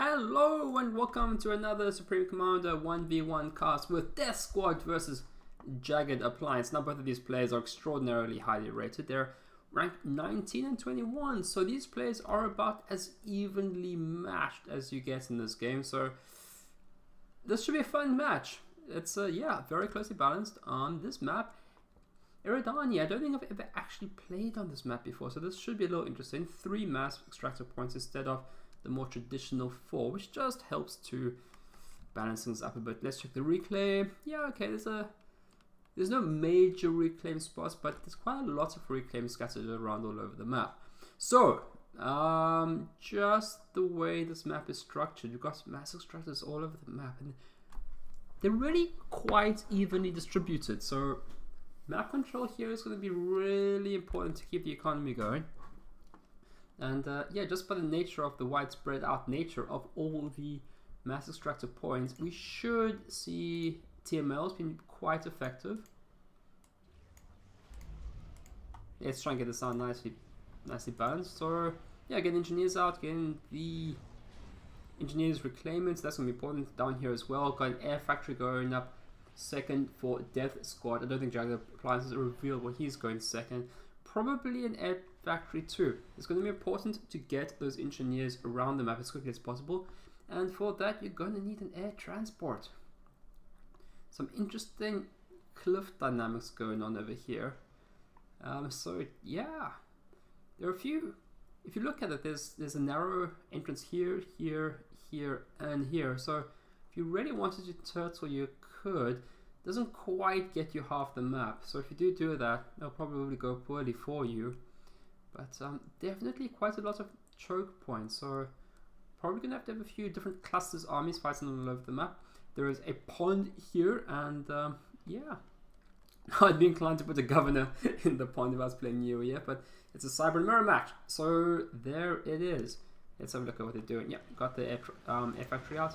Hello and welcome to another SupremeCommander 1v1 cast with Death Squad versus JaggedAppliance. Now both of these players are extraordinarily highly rated. They're ranked 19 and 21, so these players are about as evenly matched as you get in this game. So this should be a fun match. It's yeah, very closely balanced on this map. Eridani, I don't think I've ever actually played on this map before, so this should be a little interesting. 3 mass extractor points instead of the more traditional 4, which just helps to balance things up a bit. Let's check the reclaim. Yeah, okay, there's no major reclaim spots, but there's quite a lot of reclaim scattered around all over the map. So, just the way this map is structured, you've got mass extractors all over the map, and they're really quite evenly distributed. So, map control here is going to be really important to keep the economy going. And yeah, just by the nature of the widespread out nature of all the mass extractor points, we should see TMLs being quite effective. Let's try and get this out nicely balanced. So yeah, getting engineers out, getting the engineers reclaiming, so that's going to be important down here as well. Got an air factory going up second for Death Squad. I don't think JaggedAppliance has revealed where he's going second. Probably an air factory too. It's going to be important to get those engineers around the map as quickly as possible, and for that you're going to need an air transport. Some interesting cliff dynamics going on over here. So yeah, there are a few. If you look at it, there's a narrow entrance here, here, here, and here. So if you really wanted to turtle, you could. Doesn't quite get you half the map, so if you do that, they'll probably go poorly for you. But definitely quite a lot of choke points, so probably gonna have to have a few different clusters armies fighting all over the map. There is a pond here, and yeah, I'd be inclined to put a governor in the pond if I was playing New Year, but it's a cyber mirror match, so there it is. Let's have a look at what they're doing. Yeah, got the air factory out.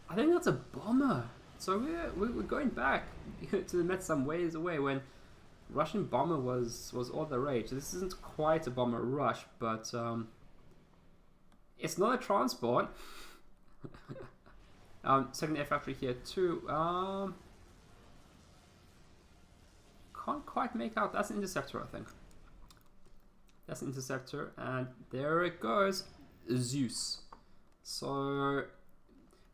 I think that's a bomber. So we're going back to the Met some ways away when Russian bomber was all the rage. This isn't quite a bomber rush, but it's not a transport. Second air factory here too. Can't quite make out. That's an interceptor, I think. That's an interceptor, and there it goes, Zeus. So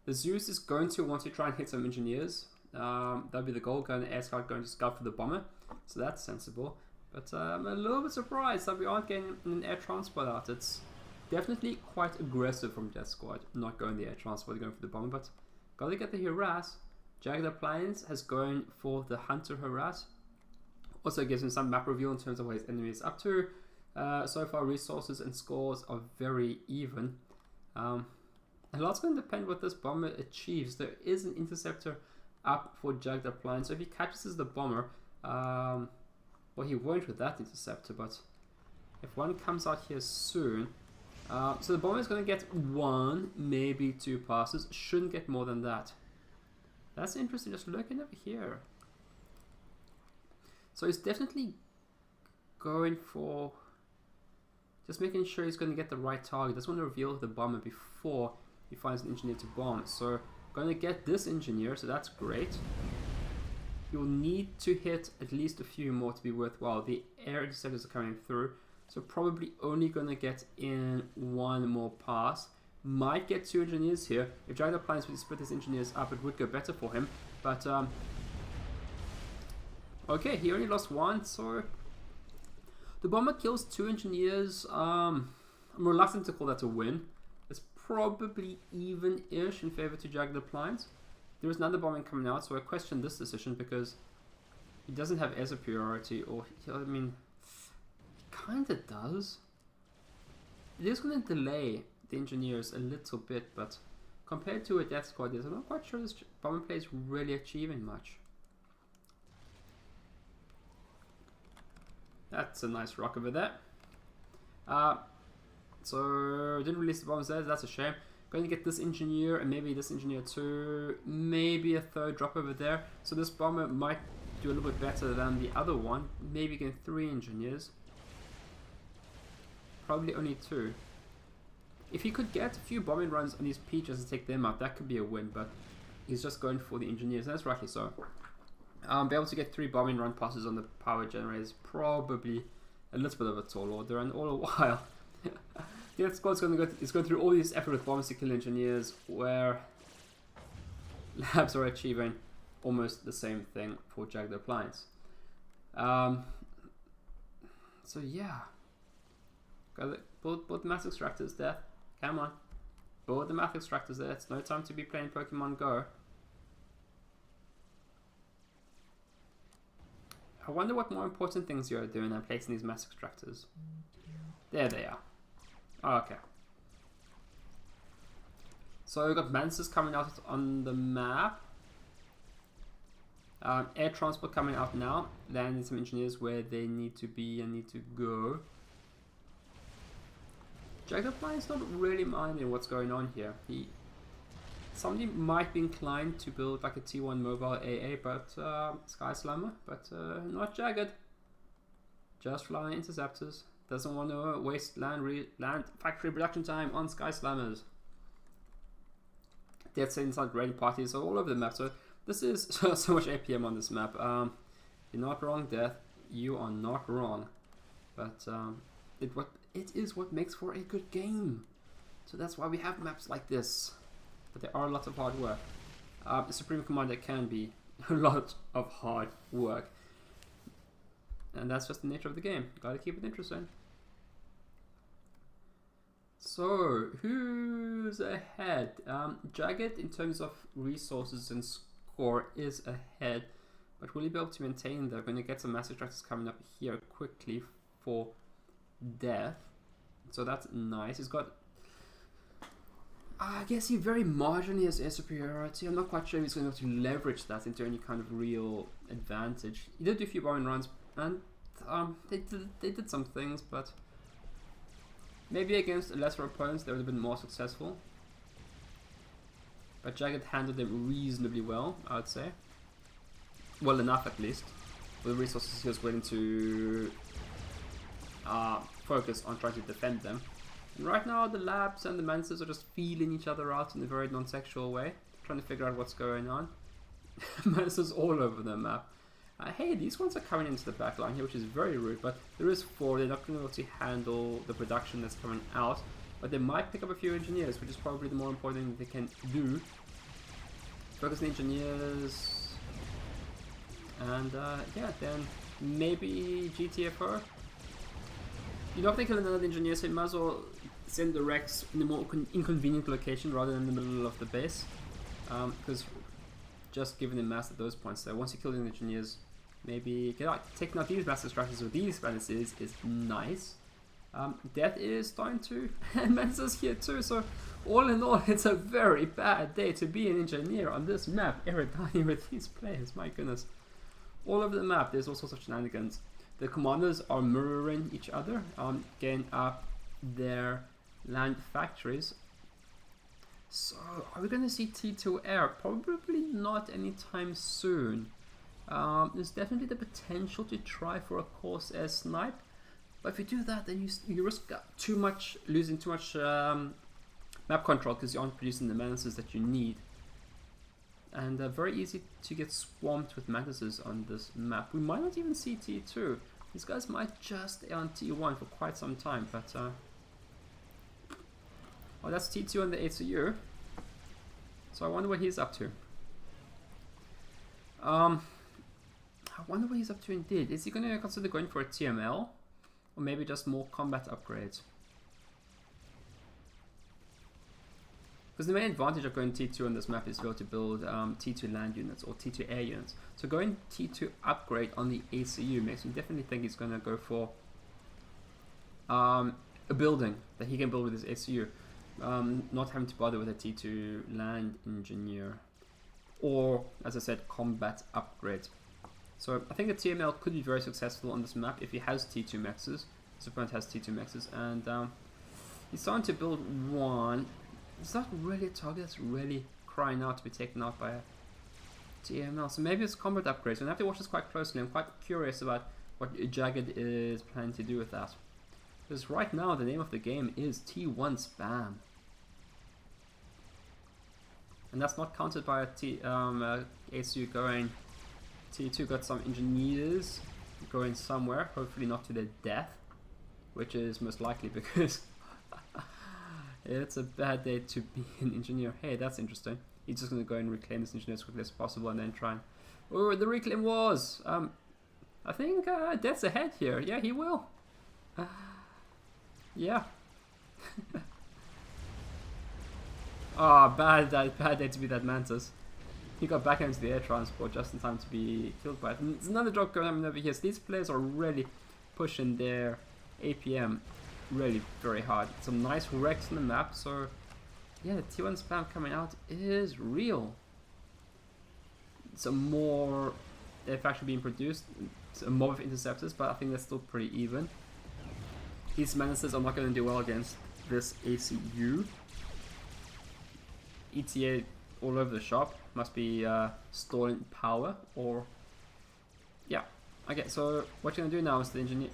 the Zeus is going to want to try and hit some engineers. That'll be the goal. Going to air scout, going to scout for the bomber. So that's sensible. But I'm a little bit surprised that we aren't getting an air transport out. It's definitely quite aggressive from Death Squad, not going the air transport, going for the bomber. But gotta get the harass. JaggedAppliance has gone for the hunter harass. Also gives him some map reveal in terms of what his enemy is up to. So far, resources and scores are very even. A lot's going to depend what this bomber achieves. There is an interceptor up for JaggedAppliance, so if he catches the bomber, well, he won't with that interceptor, but if one comes out here soon, so the bomber is going to get 1, maybe 2 passes, shouldn't get more than that. That's interesting, just looking over here. So he's definitely going for just making sure he's going to get the right target. Doesn't want to reveal the bomber before he finds an engineer to bomb. So going to get this engineer, so that's great. You'll need to hit at least a few more to be worthwhile. The air interceptors are coming through, so probably only going to get in 1 more pass. Might get 2 engineers here. If JaggedAppliance would split his engineers up, it would go better for him. But okay, he only lost 1, so the bomber kills 2 engineers. I'm reluctant to call that a win. It's probably even-ish in favor to JaggedAppliance. There is another bombing coming out, so I question this decision because he doesn't have air superiority, or I mean, he kind of does. It is going to delay the engineers a little bit, but compared to a Death Squad, I'm not quite sure this bomber play is really achieving much. That's a nice rock over there. So didn't release the bombs there, that's a shame. Going to get this engineer and maybe this engineer too, maybe a 3rd drop over there. So this bomber might do a little bit better than the other one. Maybe getting 3 engineers. Probably only 2. If he could get a few bombing runs on these Peaches and take them out, that could be a win, but he's just going for the engineers, and that's rightly so. Be able to get 3 bombing run passes on the power generators, probably a little bit of a tall order, and all the while, the squad's going through all this effort with bombs to kill engineers, where labs are achieving almost the same thing for JaggedAppliance. So yeah, got build the mass extractors there. Come on, build the mass extractors there. It's no time to be playing Pokemon Go. I wonder what more important things you are doing than placing these mass extractors. There they are. Oh, okay. So we've got Mantis coming out on the map. Air transport coming out now. Landing some engineers where they need to be and need to go. JaggedAppliance not really minding what's going on here. Somebody might be inclined to build like a T1 mobile AA, but Sky Slammer, but not Jagged. Just flying interceptors. Doesn't want to waste land factory production time on Sky Slammers. Death inside ready parties are all over the map. So this is so much APM on this map. You're not wrong, Death. You are not wrong. But it is what makes for a good game. So that's why we have maps like this. But they are a lot of hard work. The SupremeCommander can be a lot of hard work. And that's just the nature of the game. Gotta keep it interesting. So, who's ahead? Jagged, in terms of resources and score, is ahead. But will he be able to maintain that? We're going to get some mass extractors coming up here quickly for Death. So that's nice. He's got... I guess he very marginally has air superiority. I'm not quite sure if he's going to be able to leverage that into any kind of real advantage. He did do a few bombing runs, and they did some things, but maybe against lesser opponents they would have been more successful. But Jagged handled them reasonably well, I would say. Well enough, at least, for the resources he was willing to focus on trying to defend them. And right now, the labs and the Mantis are just feeling each other out in a very non-sexual way, trying to figure out what's going on. Mantis all over the map. Hey, these ones are coming into the back line here, which is very rude, but there is 4. They're not going to be able to handle the production that's coming out, but they might pick up a few engineers, which is probably the more important thing they can do. Focus the engineers, and yeah, then maybe GTFO. You're not going to kill another engineer, so you might as well send the Rex in a more inconvenient location rather than in the middle of the base. Because just giving them mass at those points there, once you kill the engineers, maybe taking out these mass extractors with these Mantises is nice. Death is starting to, and Mantis here too, so all in all, it's a very bad day to be an engineer on this map. Eric dying with these players, my goodness. All over the map, there's all sorts of shenanigans. The commanders are mirroring each other, getting up their land factories. So, are we going to see T2 air? Probably not anytime soon. There's definitely the potential to try for a course air snipe, but if you do that, then you risk losing too much map control because you aren't producing the Mantises that you need. And very easy to get swamped with Mantises on this map. We might not even see T2. These guys might just stay on T1 for quite some time, but oh, that's T2 on the ACU. So I wonder what he's up to. I wonder what he's up to indeed. Is he going to consider going for a TML? Or maybe just more combat upgrades? Because the main advantage of going T2 on this map is to be able to build T2 land units or T2 air units. So going T2 upgrade on the ACU makes me definitely think he's going to go for a building that he can build with his ACU. Not having to bother with a T2 land engineer. Or, as I said, combat upgrade. So I think the TML could be very successful on this map if he has T2 maxes. His opponent has T2 maxes, and he's starting to build one. It's not really a target that's really crying out to be taken out by a TML. So maybe it's combat upgrades. We'll have to watch this quite closely. I'm quite curious about what Jagged is planning to do with that. Because right now the name of the game is T1 spam. And that's not counted by a ACU going T2. Got some engineers going somewhere, hopefully not to their death, which is most likely because it's a bad day to be an engineer. Hey, that's interesting. He's just going to go and reclaim this engineer as quickly as possible and then try and... Oh, the reclaim wars! I think death's ahead here. Yeah, he will. Yeah. Ah, bad day to be that Mantis. He got back into the air transport just in time to be killed by it. And there's another drop going on over here. So these players are really pushing their APM really very hard. Some nice wrecks on the map. So yeah, the T1 spam coming out is real. Some more if actually being produced. A mob of interceptors, but I think that's still pretty even. These menaces are not going to do well against this ACU. ETA all over the shop. Must be storing power or... Yeah. Okay, so what you're going to do now is the engineer...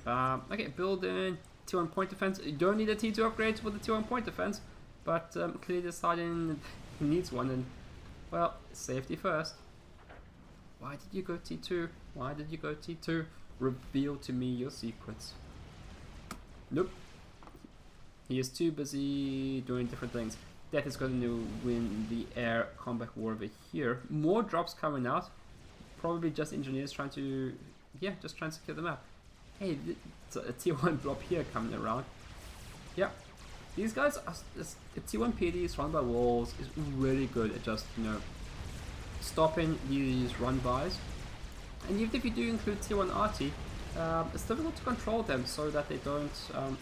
okay, build in T1 point defense. You don't need a T2 upgrade for the T1 point defense, but clearly deciding he needs one, and well, safety first. Why did you go T2? Why did you go T2? Reveal to me your secrets. Nope. He is too busy doing different things. Death is going to win the air combat war over here. More drops coming out. Probably just engineers trying to... Yeah, just trying to secure the map. Hey, it's a T1 drop here coming around. Yeah. These guys are... The T1 PD surrounded by walls is really good at just, you know, stopping these run-bys. And even if you do include T1 RT, it's difficult to control them so that they don't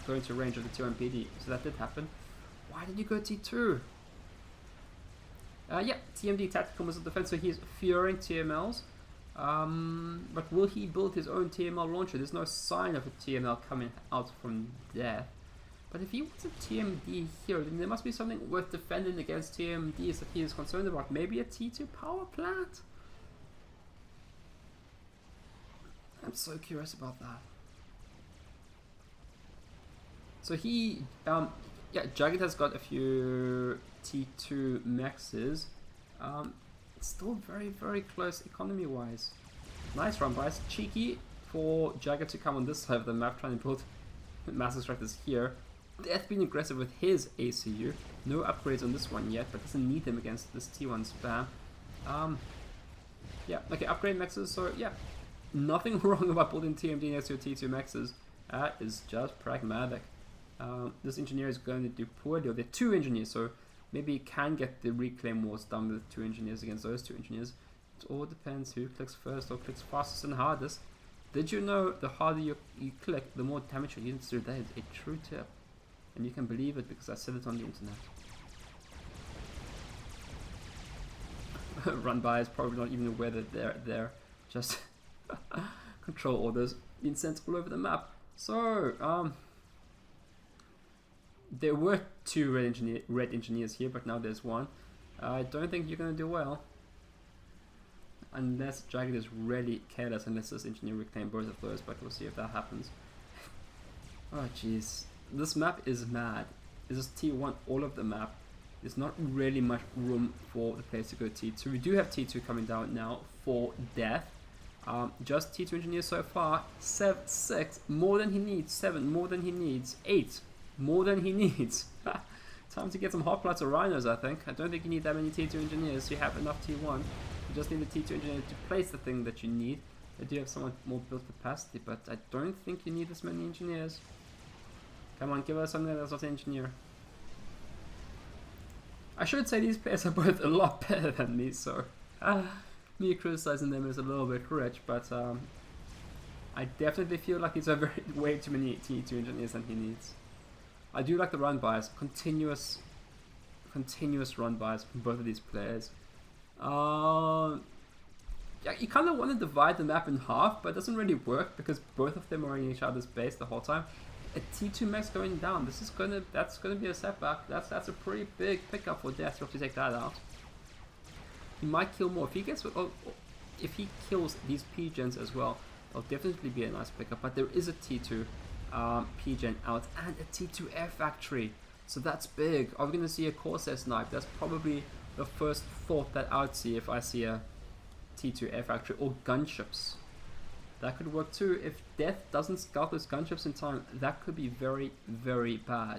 go into range of the T1 PD. So that did happen. Why did you go T2? Yeah, TMD Tactical Missile Defense, so he's fearing TMLs. But will he build his own TML launcher? There's no sign of a TML coming out from there. But if he wants a TMD here, then there must be something worth defending against TMDs that he is concerned about. Maybe a T2 power plant? I'm so curious about that. So he, yeah, Jagged has got a few T2 maxes. It's still very, very close economy-wise. Nice run by. It's cheeky for Jagged to come on this side of the map, trying to build massive structures here. Death being aggressive with his ACU. No upgrades on this one yet, but doesn't need them against this T1 spam. Yeah, okay, upgrade maxes, so yeah. Nothing wrong about building TMD next to your T2 maxes. That is just pragmatic. This engineer is going to do poorly. There are two engineers, so maybe he can get the reclaim wars done with 2 engineers against those 2 engineers. It all depends who clicks first or clicks fastest and hardest. Did you know the harder you click, the more damage your units do? That is a true tip. And you can believe it because I said it on the internet. Run by is probably not even aware that they're there. Just control orders being sent all over the map. So, there were 2 red engineers here, but now there's 1. I don't think you're going to do well. Unless Jagged is really careless, unless this engineer reclaim both of those, but we'll see if that happens. Oh jeez. This map is mad. This is T1 all of the map. There's not really much room for the players to go T2. We do have T2 coming down now for death. Just T2 engineers so far. 6 more than he needs. 7 more than he needs. 8 more than he needs. Time to get some hot plots or rhinos, I think. I don't think you need that many T2 engineers. You have enough T1. You just need a T2 engineer to place the thing that you need. I do have somewhat more build capacity, but I don't think you need this many engineers. Come on, give us something that's not an engineer. I should say these players are both a lot better than me, so me criticizing them is a little bit rich, but I definitely feel like these are way too many T2 engineers than he needs. I do like the run bys, continuous run bys from both of these players. Yeah, you kind of want to divide the map in half, but it doesn't really work because both of them are in each other's base the whole time. A T2 max going down. That's gonna be a setback. That's a pretty big pickup for Death. You have to take that out. He might kill more if he kills these P-gens as well. It'll definitely be a nice pickup. But there is a T2 P-gen out and a T2 air factory. So that's big. Are we going to see a Corsair snipe? That's probably the first thought that I would see if I see a T2 air factory or gunships. That could work too. If Death doesn't scout those gunships in time, that could be very, very bad.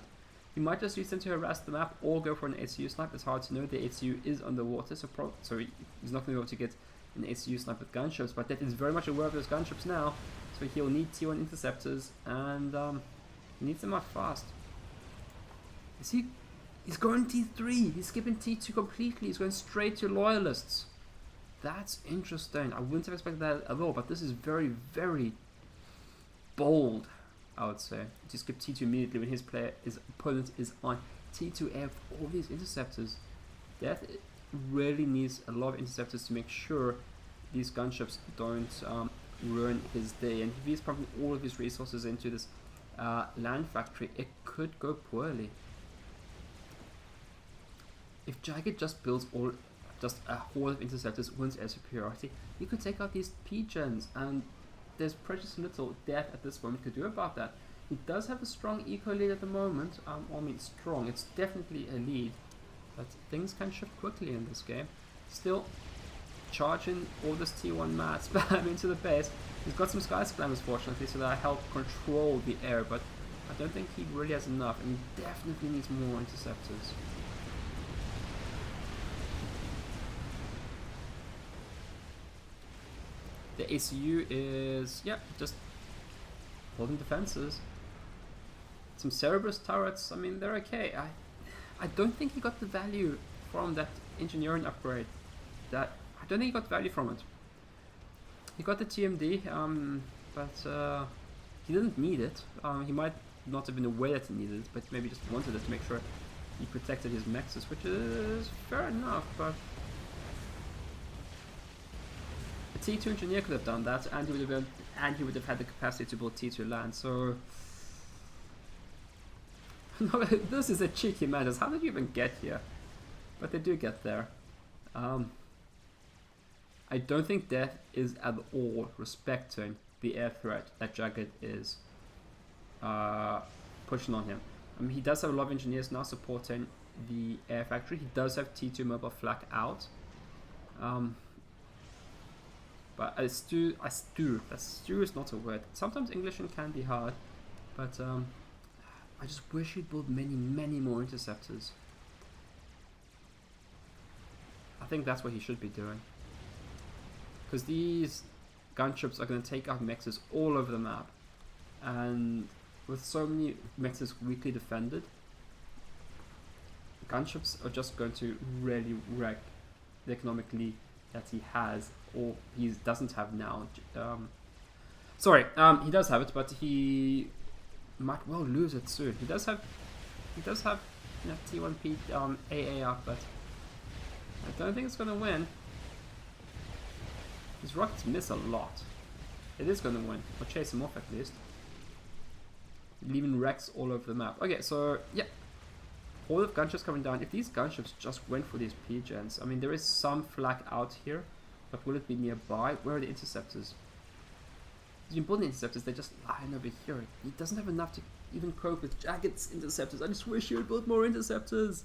He might just use them to harass the map or go for an ACU snipe. It's hard to know. The ACU is underwater, so he's not going to be able to get an ACU snipe with gunships, but Death is very much aware of those gunships now, so he'll need T1 interceptors, and he needs them out fast. He's going T3, he's skipping T2 completely, he's going straight to loyalists. That's interesting. I wouldn't have expected that at all, but this is very, very bold, I would say, to skip T2 immediately when his opponent is on T2 air with all these interceptors. Death really needs a lot of interceptors to make sure these gunships don't ruin his day, and if he's pumping all of his resources into this land factory, it could go poorly. If Jagged just builds a horde of interceptors, wins air superiority, he could take out these P-gens, and there's precious little Death at this moment could do about that. He does have a strong eco lead at the moment. I mean, strong, it's definitely a lead, but things can shift quickly in this game. Still, charging all this T1 mat spam into the base. He's got some Sky Slammers, fortunately, so that help control the air, but I don't think he really has enough, and he definitely needs more interceptors. The ACU is, yeah, just holding defenses. Some Cerberus turrets, I mean, they're okay. I don't think he got the value from that engineering upgrade. I don't think he got value from it. He got the TMD, but he didn't need it. He might not have been aware that he needed it, but maybe just wanted it to make sure he protected his mexes, which is fair enough, but a T2 engineer could have done that, and he would have had the capacity to build T2 land. So no, this is a cheeky madness. How did you even get here? But they do get there. I don't think Death is at all respecting the air threat that Jagged is pushing on him. I mean, he does have a lot of engineers now supporting the air factory. He does have T2 mobile flak out. But a stew is not a word. Sometimes English can be hard, but I just wish he'd build many, many more interceptors. I think that's what he should be doing. Because these gunships are going to take out mexes all over the map. And with so many mexes weakly defended, gunships are just going to really wreck the economic lead that he has, or he doesn't have now. He does have it, but he might well lose it soon. He does have T1P AA up, but I don't think it's going to win. His rockets miss a lot. It is going to win, or chase him off at least. Leaving wrecks all over the map. Okay, so yeah, all of gunships coming down. If these gunships just went for these P-gens, I mean, there is some flak out here, but will it be nearby? Where are the interceptors? He's been building interceptors, they're just lying over here. He doesn't have enough to even cope with Jagged's interceptors. I just wish he would build more interceptors.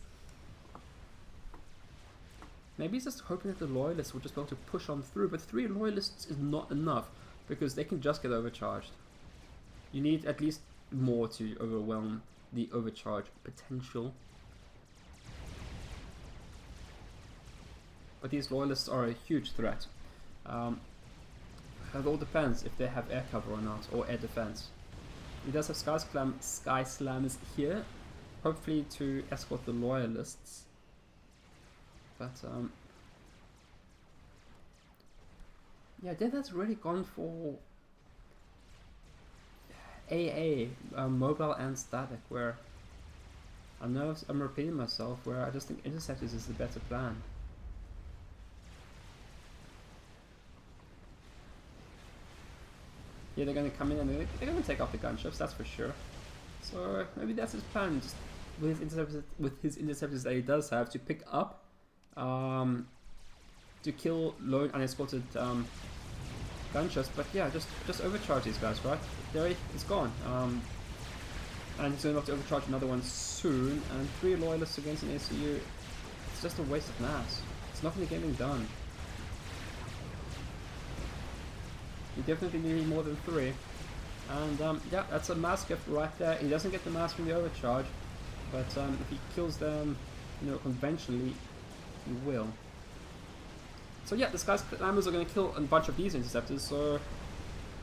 Maybe he's just hoping that the loyalists will just be able to push on through, but 3 loyalists is not enough, because they can just get overcharged. You need at least more to overwhelm the overcharge potential. But these loyalists are a huge threat. It all depends if they have air cover or not, or air defense. He does have Sky Slammers here, hopefully to escort the loyalists. But yeah, Death has really gone for AA, mobile and static, where I know I'm repeating myself, where I just think interceptors is the better plan. Yeah, they're going to come in and they're going to take off the gunships, that's for sure. So maybe that's his plan, just with his interceptors that he does have, to pick up, to kill lone unescorted gunships. But yeah, just overcharge these guys, right? There it's gone. And he's going to have to overcharge another one soon. And 3 loyalists against an ACU. It's just a waste of mass. It's not going to get anything done. You definitely need more than 3. And yeah, that's a mass gift right there. He doesn't get the mass from the overcharge. But if he kills them, you know, conventionally, he will. So yeah, this guy's climbers are going to kill a bunch of these interceptors. So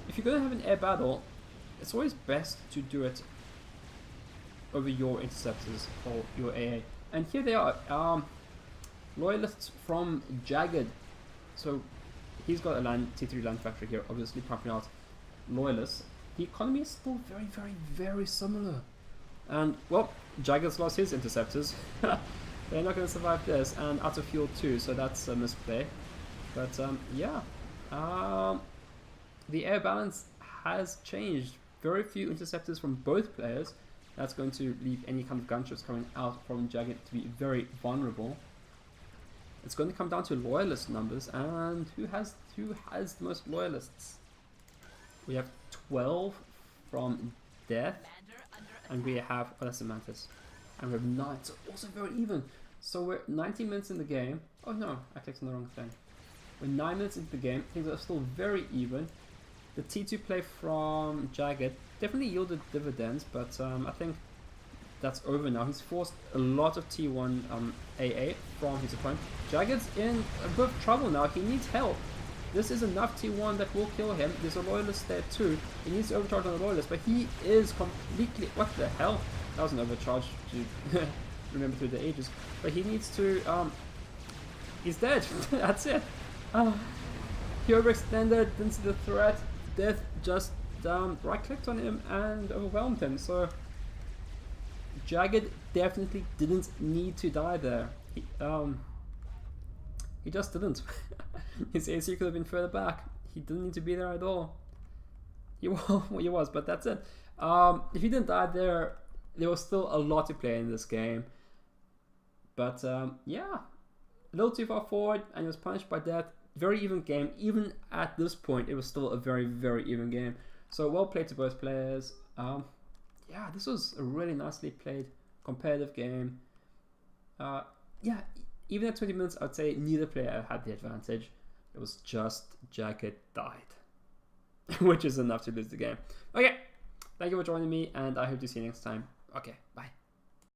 if you're going to have an air battle, it's always best to do it over your interceptors or your AA. And here they are, loyalists from Jagged. So he's got a T3 land factory here, obviously pumping out loyalists. The economy is still very, very, very similar. And well, Jagged's lost his interceptors. They're not going to survive this, and out of fuel too, so that's a misplay. But yeah, the air balance has changed. Very few interceptors from both players. That's going to leave any kind of gunships coming out from Jagged to be very vulnerable. It's going to come down to loyalist numbers, and who has the most loyalists? We have 12 from Death, and we have that's a Mantis, and we have 9. So also very even. So we're 90 minutes in the game. Oh no, I clicked on the wrong thing. We're 9 minutes into the game. Things are still very even. The T2 play from Jagged definitely yielded dividends, but I think that's over now. He's forced a lot of T1 AA from his opponent. Jagged's in a bit of trouble now. He needs help. This is enough T1 that will kill him. There's a loyalist there too. He needs to overcharge on the loyalist, but he is completely... What the hell? That was an overcharge to remember through the ages. But he needs to... he's dead. That's it. He overextended, didn't see the threat. Death just right-clicked on him and overwhelmed him. So Jagged definitely didn't need to die there. He just didn't. His AC could have been further back. He didn't need to be there at all. He was, but that's it. If he didn't die there, there was still a lot to play in this game. But yeah, a little too far forward, and he was punished by death. Very even game. Even at this point, it was still a very, very even game. So well played to both players. Yeah, this was a really nicely played competitive game. Yeah, even at 20 minutes, I'd say neither player had the advantage. It was just Jagged died, which is enough to lose the game. Okay, thank you for joining me, and I hope to see you next time. Okay, bye.